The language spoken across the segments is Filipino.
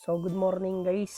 So good morning guys.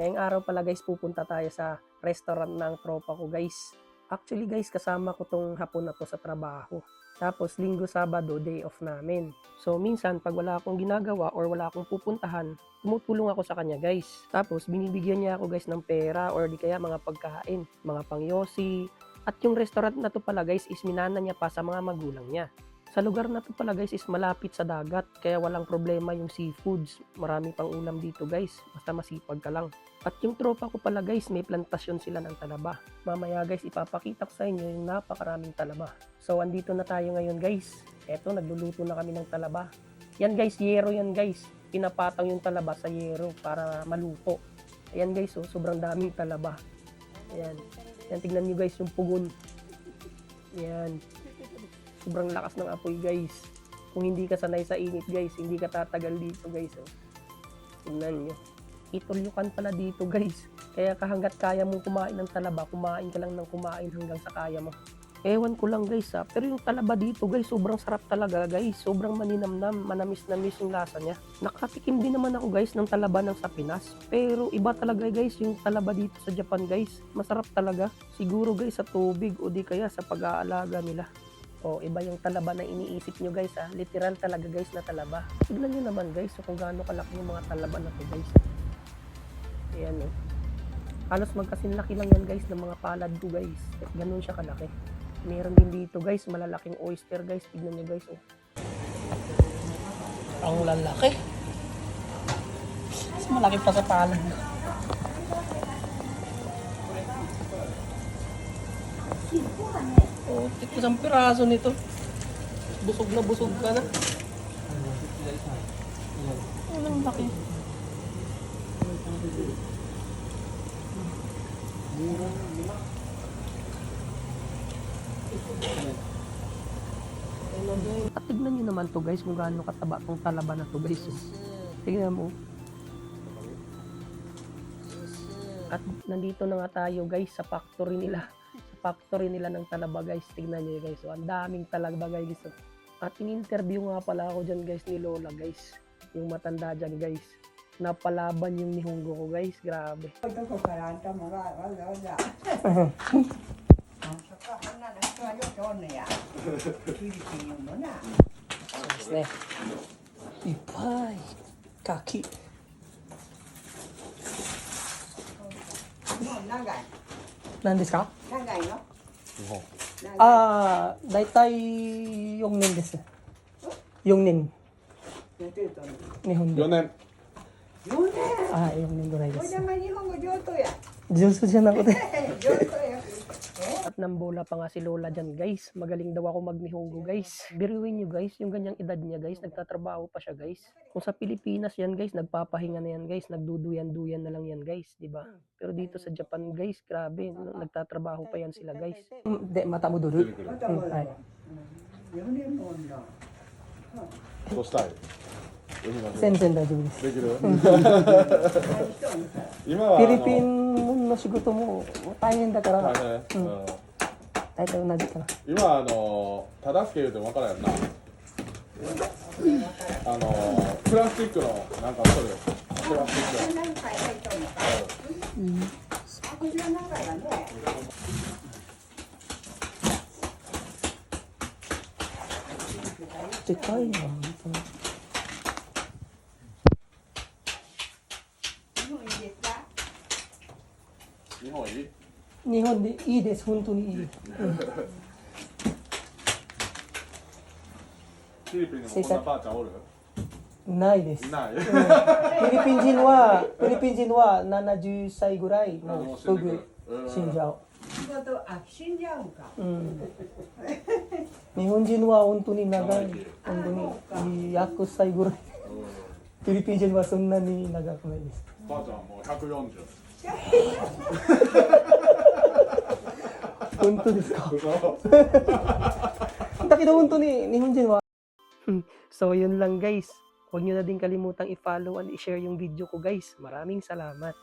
Ngayong araw pala guys pupunta tayo sa restaurant ng tropa ko guys. Actually guys kasama ko tong hapon na to sa trabaho. Tapos linggo sabado day off namin. So minsan pag wala akong ginagawa or wala akong pupuntahan, tumutulong ako sa kanya guys. Tapos binibigyan niya ako guys ng pera or di kaya mga pagkain, mga pangyosi. At yung restaurant na to pala guys is minana niya pa sa mga magulang niya. Sa lugar na to pala guys is malapit sa dagat kaya walang problema yung seafoods. Marami pang ulam dito guys, basta masipag ka lang. At yung tropa ko pala guys, may plantasyon sila ng talaba. Mamaya guys, ipapakita ko sa inyo yung napakaraming talaba. So andito na tayo ngayon guys. Eto, nagluluto na kami ng talaba. Yan guys, yero yan guys. Pinapatang yung talaba sa yero para maluto. Ayan guys, oh, sobrang daming talaba. Ayan. Yan, tignan nyo guys yung pugon. Ayan. Sobrang lakas ng apoy guys. Kung hindi ka sanay sa init guys, hindi ka tatagal dito guys. Oh. Tingnan nyo. Itulyukan pala dito guys. Kaya hanggat kaya mong kumain ng talaba, kumain ka lang ng kumain hanggang sa kaya mo. Ewan ko lang guys ha. Pero yung talaba dito guys, sobrang sarap talaga guys. Sobrang maninamnam, manamis-namis yung lasa niya. Nakatikim din naman ako guys ng talaba ng sa Pinas. Pero iba talaga guys yung talaba dito sa Japan guys. Masarap talaga. Siguro guys sa tubig o di kaya sa pag-aalaga nila. O, iba yung talaba na iniisip nyo guys ha. Literal talaga guys na talaba. Tignan nyo naman guys so kung gaano kalaki yung mga talaba na to guys. Ayan o. Halos magkasinlaki lang yan guys ng mga palad ko guys. At ganun siya kalaki. Meron din dito guys malalaking oyster guys. Tignan nyo guys o. Ang lalaki. Mas malaki pa sa palad. Oh, isang piraso nito. Busog ka na. Ang laki. At tignan nyo naman to guys kung gaano kataba tong talaba na to guys. Tignan mo. At nandito na nga tayo guys sa factory nila. Factory nila ng talaba guys. Tignan nyo guys. So, ang daming talaba guys. At in-interview nga pala ako dyan guys ni Lola guys. Yung matanda dyan guys. Napalaban yung nihunggo ko guys. Grabe. Ipay. Kaki. Nan desu ka? 長いの？だいたい4年です。4年。やってると思う。日本で。 4年。 4年。4年ぐらいでおす。邪魔日本語上等や。上手じゃなくて。上等や。 At nambola pa nga si Lola dyan guys. Magaling daw ako magnihongo guys. Biruin nyo guys, yung ganyang edad niya guys, nagtatrabaho pa siya guys. Kung sa Pilipinas yan guys, nagpapahinga na yan guys, nagduduyan-duyan na lang yan guys, di ba? Pero dito sa Japan guys, grabe, nagtatrabaho pa yan sila guys. De, mata mo dulu. またもらうわ。4年もんだ。そうしたい。全然大丈夫です。できる。何しとんの？今はフィリピンの仕事も大変だから、大変。うん。大体同じかな。今忠助言うても分からんやんな。プラスチックのなんかそれ。プラスチック。何回入っとんのか。こちらの中やね。でかいな。日本いいですか？日本いい？日本でいいです、本当にいい。フィリピンにもこんなばあちゃんおる？ないです。いない。フィリピン人は70歳ぐらいもうすぐ死んじゃう。仕事死んじゃうんか。日本人は本当に長い、本当に100歳ぐらい。フィリピン人はそんなに長くないです。ばあちゃんもう140。本当ですか。だけど本当に日本人は。So yun lang guys. Huwag nyo na din kalimutang i-follow and i-share yung video ko guys. Maraming salamat.